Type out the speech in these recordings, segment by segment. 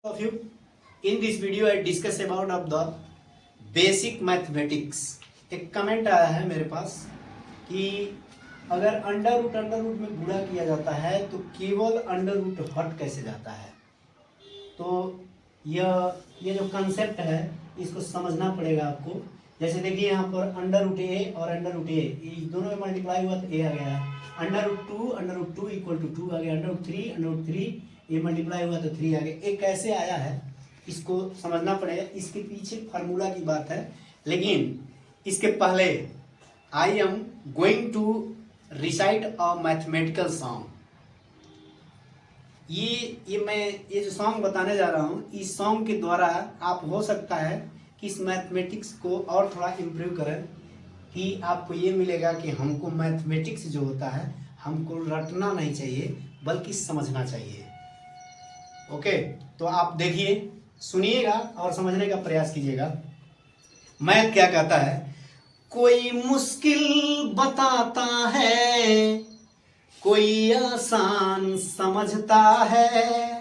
Of you, in this video I discuss about of the basic mathematics। एक comment आया है मेरे पास कि अगर अंडर रूट में गुणा किया जाता है तो केवल अंडर रूट हट कैसे जाता है। तो ये जो कंसेप्ट है इसको समझना पड़ेगा आपको। जैसे देखिए यहाँ पर अंडर रूट ए और अंडर रूट ए दोनों में मल्टीप्लाई हुआ तो ए आ गया। Under root two equal to 2 आ गया। अंडर रूट थ्री ये मल्टीप्लाई हुआ तो 3 आ गया। एक कैसे आया है इसको समझना पड़ेगा। इसके पीछे फार्मूला की बात है, लेकिन इसके पहले I am going to recite a mathematical song. ये जो सॉन्ग बताने जा रहा हूँ, इस सॉन्ग के द्वारा आप हो सकता है कि इस मैथमेटिक्स को और थोड़ा इम्प्रूव करें, कि आपको ये मिलेगा कि हमको मैथमेटिक्स जो होता है हमको रटना नहीं चाहिए बल्कि समझना चाहिए। ओके, तो आप देखिए, सुनिएगा और समझने का प्रयास कीजिएगा। मैथ क्या कहता है? कोई मुश्किल बताता है, कोई आसान समझता है।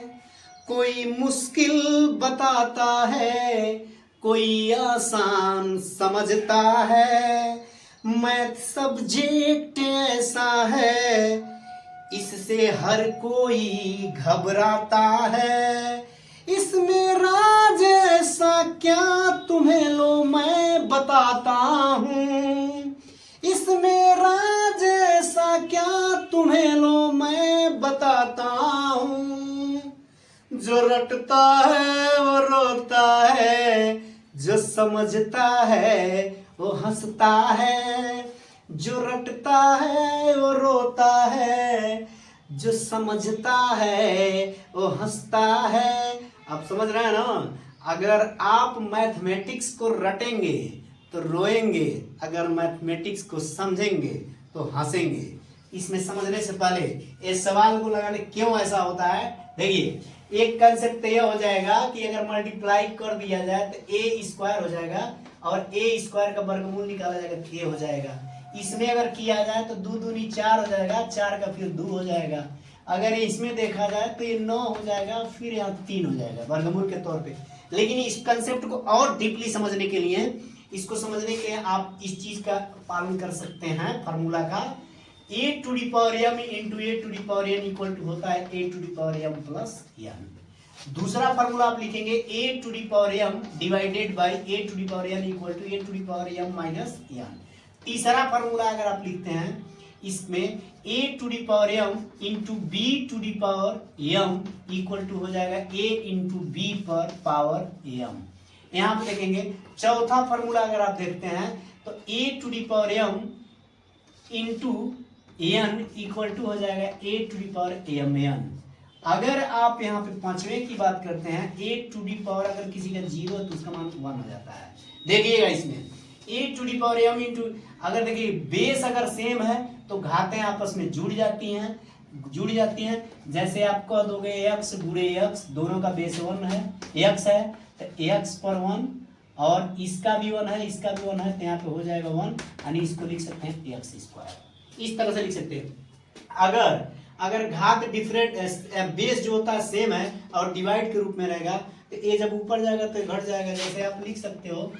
कोई मुश्किल बताता है, कोई आसान समझता है। मैथ सब्जेक्ट ऐसा है, इससे हर कोई घबराता है। इसमें राज ऐसा क्या तुम्हें लो मैं बताता हूँ। इसमें राज ऐसा क्या तुम्हें लो मैं बताता हूँ। जो रटता है वो रोता है, जो समझता है वो हंसता है। जो रटता है वो रोता है, जो समझता है वो हंसता है। आप समझ रहे हैं ना? अगर आप मैथमेटिक्स को रटेंगे तो रोएंगे, अगर मैथमेटिक्स को समझेंगे तो हंसेंगे। इसमें समझने से पहले इस सवाल को लगाने क्यों ऐसा होता है, देखिए एक कंसेप्ट यह हो जाएगा कि अगर मल्टीप्लाई कर दिया जाए तो ए स्क्वायर हो जाएगा और ए स्क्वायर का वर्गमूल निकाला जाएगा तो ए हो जाएगा। इसमें अगर किया जाए तो 2 दूनी 4 हो जाएगा, 4 का फिर 2 हो जाएगा। अगर इसमें देखा जाए तो ये 9 हो जाएगा, फिर यहाँ 3 हो जाएगा वर्गमूल के तौर पे। लेकिन इस कंसेप्ट को और डीपली समझने के लिए, इसको समझने के लिए आप इस चीज का पालन कर सकते हैं, फार्मूला का। A to the power m into a to the power n equal to होता है a to the power m plus n। दूसरा फार्मूला आप लिखेंगे a to the power m divided by a to the power n equal to a to the power m minus n। तीसरा formula अगर आप लिखते हैं इसमें a to the power m into b to the power m equal to हो जाएगा a into B पर power m। यहाँ पे देखेंगे चौथा फार्मूला अगर आप देखते हैं तो a to the power m into n equal to हो जाएगा a to the power mn। अगर आप यहाँ पे पांचवें की बात करते हैं a टू दी पावर अगर किसी का 0 है तो उसका मान 1 हो जाता है। देखिएगा इसमें a to the power m into, अगर देखिए बेस अगर सेम है तो घातें आपस में जुड़ जाती हैं। जैसे आप कह दोगे x गुणे x, दोनों का बेस 1 है, x है तो x पर 1 और इसका भी 1 है, इसका भी 1 है, तो यहाँ पे हो जाएगा 1, यानी इसको लिख सकते हैं x स्क्वायर। इस तरह से लिख सकते हैं। अगर घात डिफरेंट, बेस जो होता है सेम है और डिवाइड के रूप में रहेगा तो ए जब ऊपर जाएगा तो घट जाएगा। जैसे आप लिख सकते हो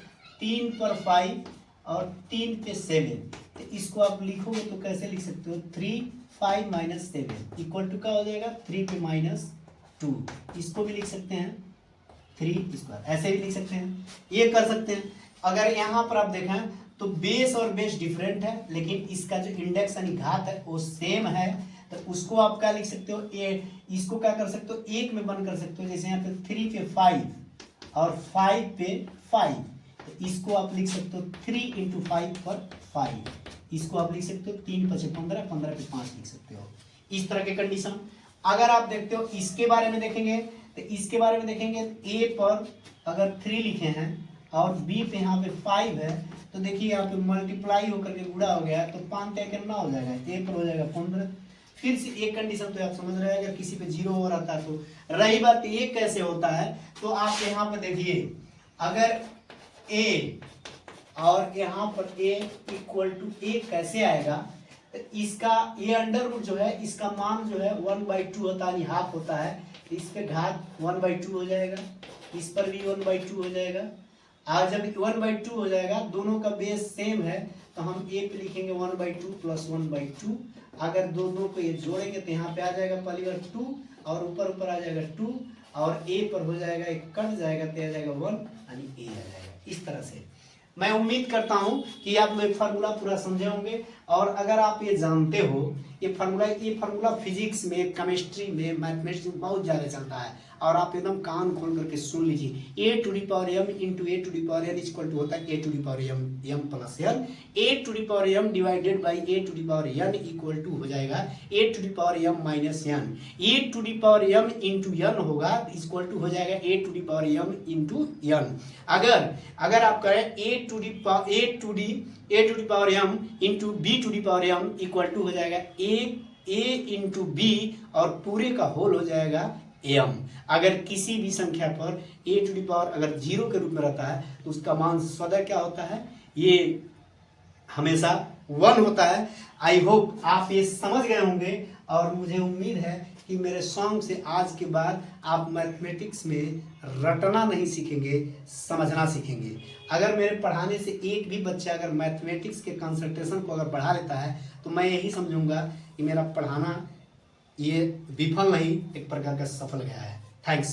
3 पर 5 और 3 पे 7, तो इसको आप लिखोगे तो कैसे लिख सकते हो 3 5 माइनस 7 इक्वल टू क्या हो जाएगा 3 पे माइनस 2। इसको भी लिख सकते हैं 3 स्क्वायर, ऐसे भी लिख सकते हैं, ये कर सकते हैं। अगर यहाँ पर आप देखें तो बेस और बेस डिफरेंट है, लेकिन इसका जो इंडेक्स यानी घात है वो सेम है, तो उसको आप क्या लिख सकते हो, इसको क्या कर सकते हो, एक में बंद कर सकते हो। जैसे यहाँ पे 3 पे 5 और 5 पे 5, तो इसको आप लिख सकते हो 3 इंटू 5 पर 5। इसको आप लिख सकते हो 3 5 15, 15 पे 5 लिख सकते हो। इस तरह के कंडीशन। अगर आप देखते हो इसके बारे में देखेंगे तो इसके बारे में देखेंगे ए पर अगर 3 लिखे हैं और बी पे यहाँ पे 5 है, तो देखिए यहाँ पे मल्टीप्लाई होकर के गुणा हो गया तो 5 तक 9 हो जाएगा, ए पर हो जाएगा 15। फिर से एक कंडीशन तो आप समझ रहे हैं, अगर किसी पे 0 हो रहा था तो। रही बात ये कैसे होता है, तो आप यहाँ पे देखिए अगर ए और यहाँ पर a इक्वल टू ए कैसे आएगा, तो इसका ये अंडर रूट जो है इसका मान जो है 1/2 होता है, हाफ होता है। इस पे घात 1/2 हो जाएगा, इस पर भी 1/2 हो जाएगा। आज जब 1/2 हो जाएगा, दोनों का बेस सेम है, तो हम ए पे लिखेंगे 1/2 प्लस 1/2। अगर दोनों को ये जोड़ेंगे तो यहाँ पे आ जाएगा पहली बार 2 और ऊपर आ जाएगा 2 और ए पर हो जाएगा, एक कट जाएगा तो आ जाएगा 1 यानी ए आ जाएगा। इस तरह से मैं उम्मीद करता हूं कि आप लोग फार्मूला पूरा समझे होंगे। और अगर आप ये जानते हो, ये फार्मूला फिजिक्स में, केमिस्ट्री में, मैथमेटिक्स में बहुत ज़्यादा चलता है, और आप एकदम कान खोल करके सुन लीजिए। A to the power m into a to the power n equal to होता है a to the power m plus n. A to the power m divided by a to the power n equal to हो जाएगा a to the power m minus n. A to the power m into n होगा equal to हो जाएगा a to the power m into n. अगर आप करें a to the power m into b to the power m equal to हो जाएगा ए into B और पूरे का होल हो जाएगा एम। अगर किसी भी संख्या पर ए टू दी पावर अगर 0 के रूप में रहता है तो उसका मान सदा क्या होता है, ये हमेशा 1 होता है। आई होप आप ये समझ गए होंगे, और मुझे उम्मीद है कि मेरे सॉन्ग से आज के बाद आप मैथमेटिक्स में रटना नहीं सीखेंगे, समझना सीखेंगे। अगर मेरे पढ़ाने से एक भी बच्चा अगर मैथमेटिक्स के कंसंट्रेशन को अगर बढ़ा लेता है तो मैं यही समझूंगा कि मेरा पढ़ाना ये विफल नहीं, एक प्रकार का सफल गया है। थैंक्स।